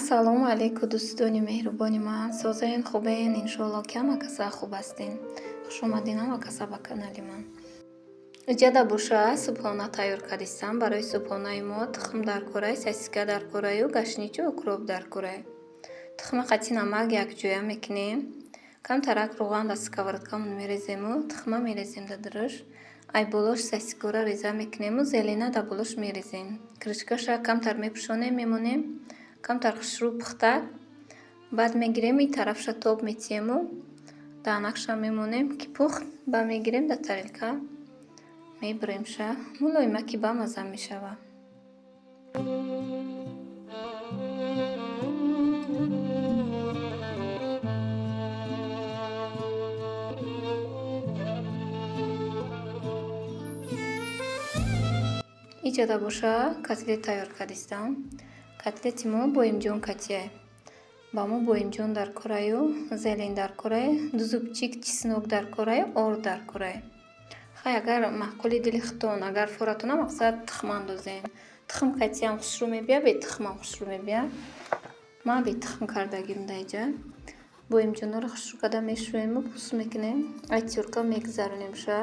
Ассалому алайкум дӯстони меҳрубони ман. Созаен хубен? Иншоалло ки ҳама каса хуб ҳастин. Хушомадин ҳама каса ба канали ман. Иҷада боша субҳона тайёр кардистам. Барои субҳонаи мо тухм дар кораи, сосиска дар кораю гашничу укроп дар корай. Тухми қати намак якҷоя мекунем. Камтарак рӯған дар сковородкамон мерезему, тухма мерезем дар дурш. Айболош сосискаро реза мекунему, зелена дар болош мерезем. Кришкаша камтар мепӯшонем, мемонем. Камтар хушрӯ пухтак. Баъд мегирем и тарафша тоб метиҳему. Даънакша мемонем ки пухт. Ба мегирем дар тарелка. Мебуремша. Мулоимаки бамаза мешава. Иҷада боша котлет тайёр кардистам. Котлети мо боимҷон катия. Ба мо боимҷон дар кораю, зелен дар корай, ду зубчик чеснок дар корай, орд дар корай. Хай агар маъқули дили худтон, агар форатона мақсад тухм андозен. Тухм катиам хушрӯ мебия, бе тухмам хушрӯ мебия. Ман бе тухм кардагим дар иҷа. Боимҷонҳоро хушрӯ карда мешӯему, пӯст мекунем. Айтюрка мегзаронем ша.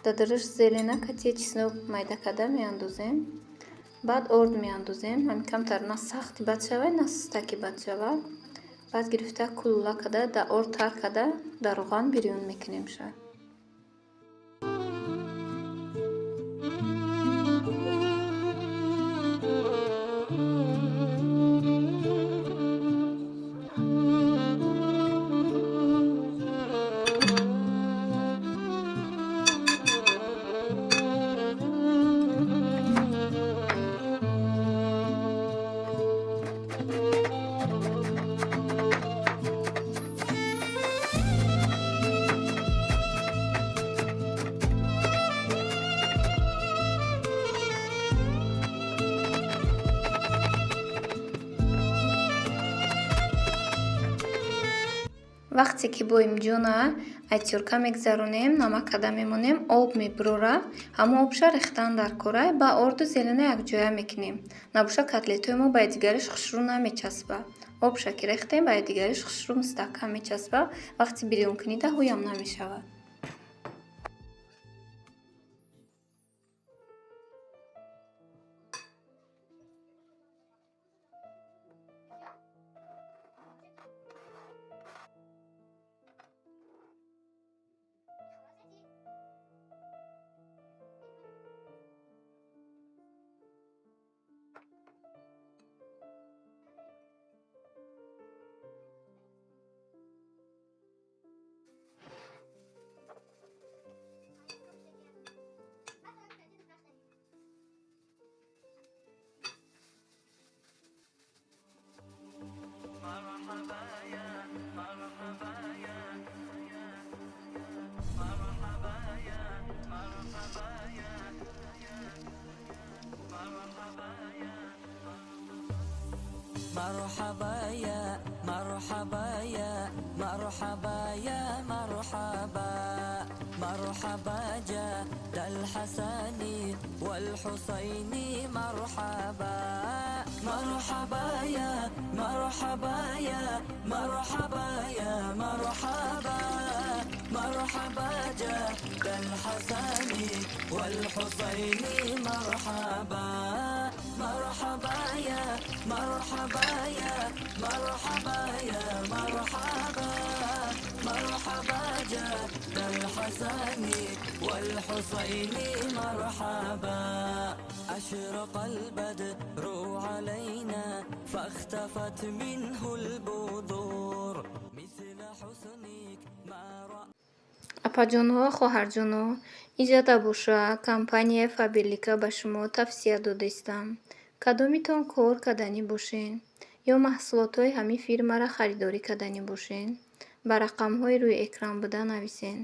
Дар дурш зелена катия, чеснок майда карда меандозем. Баъд орд меандозем. Ҳамин камтар на сахти бад шава, на сустаки бад шава. Баъд гирифта кулула карда дар орд тар карда дар рӯған бирён мекунем ша. Вақте ки боимҷона айтюрка мегзаронем, намак карда мемонем, об мебурора. Ҳамон обша рехтан дар корай, ба орду зелена якҷоя мекунем. Набоша котлетҳои мо ба якдигариш хушрӯ намечаспа. Обша ки рехтем ба якдигариш хушрӯ мустаҳкам мечаспа. Вақти бирён кунида ҳуям намешавад. مرحبا يا مرحبا يا مرحبا يا مرحبا مرحبا جد الحسن والحسين مرحبا مرحبا يا مرحبا يا مرحبا يا مرحبا مرحبا جد الحسن والحسين مرحبا مرحبا يا مرحبا يا مرحبا يا مرحبا مرحبا جد الحسن والحسين مرحبا أشرق البدر علينا فاختفت منه البذور مثل حسنك ما رأى. апаҷонҳо, хоҳарҷонҳо, иҷада боша компанияи Фаберлика ба шумо тавсия додастам. Кадомитон кор карданӣ бошен ё маҳсулотҳои ҳамин фирмаро харидорӣ карданӣ бошен, ба рақамҳои рӯи экран буда нависен.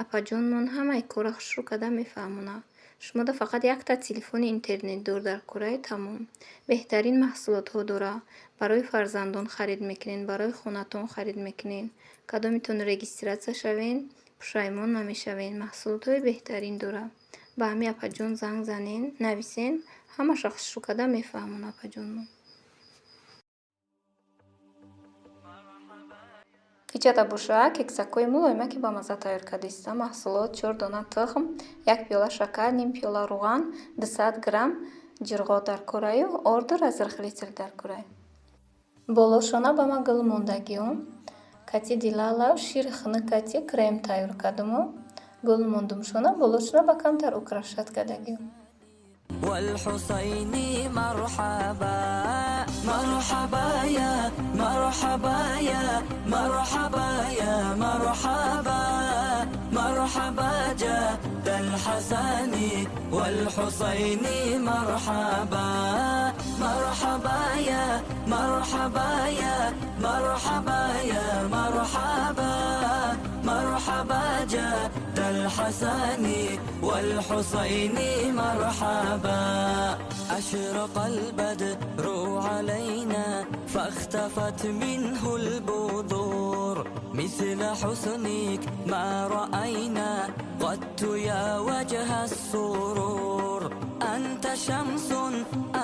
Апаҷонмон ҳамаи корро хушрӯ карда мефаҳмонад. Шумода фақат якта телефони интернетдор дар кораи тамом. Беҳтарин маҳсулотҳо дора. Барои фарзандон харид мекунен, барои хонатон харид мекунен. Кадомитон регистратсия шавен, пушаймон намешавен. Маҳсулотҳои беҳтарин дора. Ба ҳамин апаҷон занг занен, нависен, ҳамаша хушрӯ карда мефаҳмонад апаҷонмон. Кичада буша, кексакҳои мулоима ки ба мазза тайёр кардиста, маҳсулот 4 дона тухм, 1 пиёла шакар, ним пиёла рӯған, 200 грамм ҷирғо дар кӯраю ордур аз рихлитр дар кӯрай. Болошона ба ма гул мондагиҳо, кати дилалав шири хныкати крем тайёр кардаму, гул мондумшона болошона ба камтар украшат кардагиҳо. والحسين مرحبا مرحبا يا مرحبا يا مرحبا يا مرحبا مرحبا جد الحسن والحسين مرحبا مرحبا يا مرحبا يا مرحبا يا مرحبا مرحبا جد الحسن والحسين مرحبا أشرق البدر علينا فاختفت منه البذور مثل حسنك ما رأينا قدت يا وجه السرور أنت شمس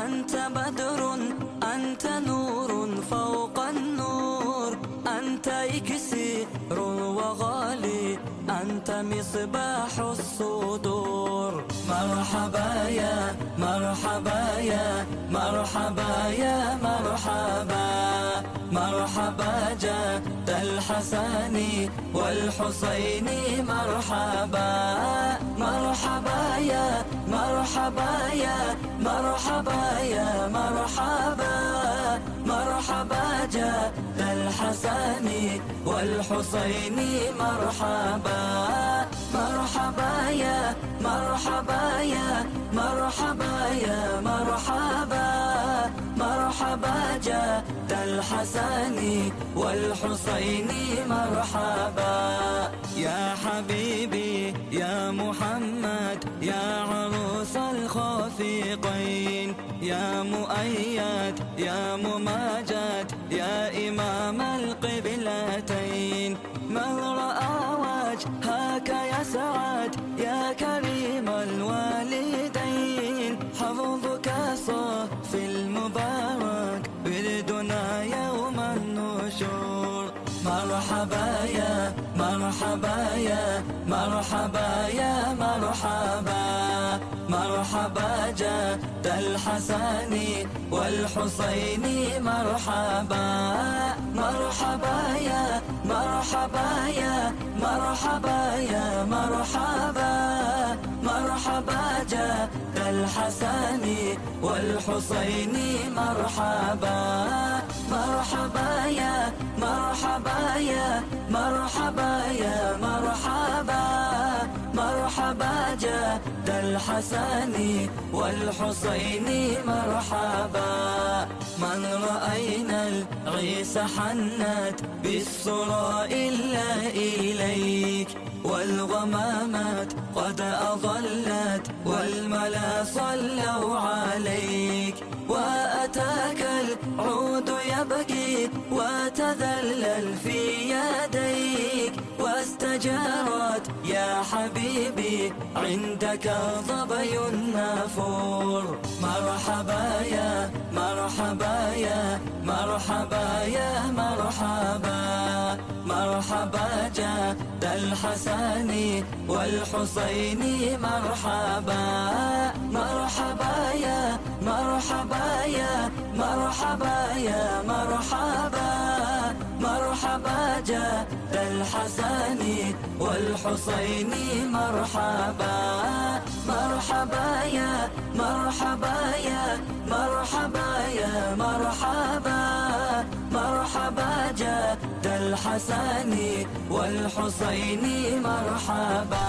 أنت بدر أنت نور فوق النور أنت إكسير وغالي أنت مصباح الصدور مرحبا يا مرحبا يا مرحبا يا مرحبا مرحبا جد الحسن والحسين مرحبا مرحبا يا مرحبا يا مرحبا يا مرحبا مرحبا جد الحسن والحسين مرحبا مرحبا يا مرحبا يا مرحبا يا مرحبا مرحبا جد الحسن والحسين مرحبا يا حبيبي يا محمد يا عروس الخافقين يا مؤيد يا مماجد يا إمام القبلتين من رأى وجهك يسعد يا كريم الوالدين حفظك صافي المبارك بردنا يوم النشور مرحبا يا مرحبا يا مرحبا يا مرحبا مرحبا جد الحسن والحسين مرحبا مرحبا يا مرحبا يا مرحبا يا مرحبا مرحبا جد الحسن والحسين مرحبا مرحبا يا مرحبا يا مرحبا يا مرحبا مرحبا جد الحسن والحسين مرحبا من رأينا العيس حنت بالسرى إلا إليك والغمامات قد أضلت والملا صلوا عليك وأتاك العود يبكي وتذلل في يديك واستجارت يا حبيبي عندك ظبي النافور مرحبا يا مرحبا يا مرحبا يا مرحبا مرحبا جد الحسن والحسين مرحبا مرحبا يا مرحبا يا مرحبا يا مرحبا مرحبا جد الحسن والحسين مرحبا مرحبا يا مرحبا يا مرحبا يا مرحبا مرحبا جد الحسن والحسين مرحبا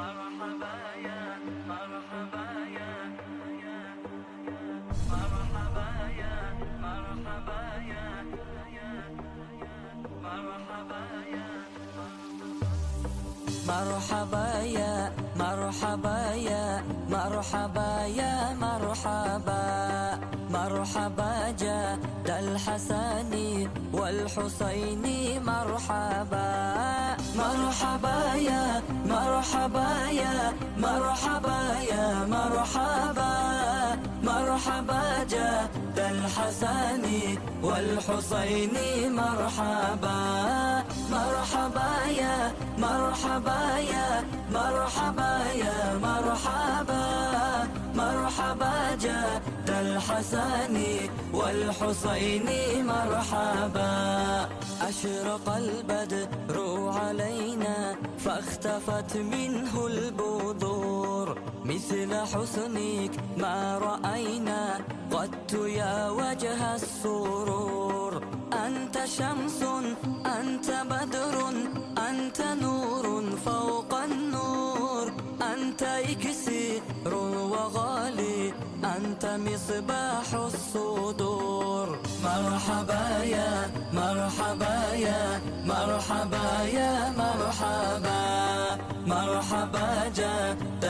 مرحبا يا مرحبا يا مرحبا يا مرحبا يا مرحبا يا مرحبا يا مرحبا يا مرحبا يا مرحبا، مرحبا جد الحسن والحسين مرحبا. مرحبا يا مرحبا يا مرحبا يا مرحبا، مرحبا جد الحسن والحسين مرحبا. مرحبا يا مرحبا يا مرحبا يا مرحبا، مرحبا جد الحسن والحسين مرحبا. أشرق البدر علينا فاختفت منه البذور، مثل حسنك ما رأينا قدت يا وجه السرور. أنت شمس أنت بدر أنت نور فوق النور، أنت إكسير وغالي أنت مصباح الصدور. مرحبا يا مرحبا يا مرحبا يا مرحبا، مرحبا جد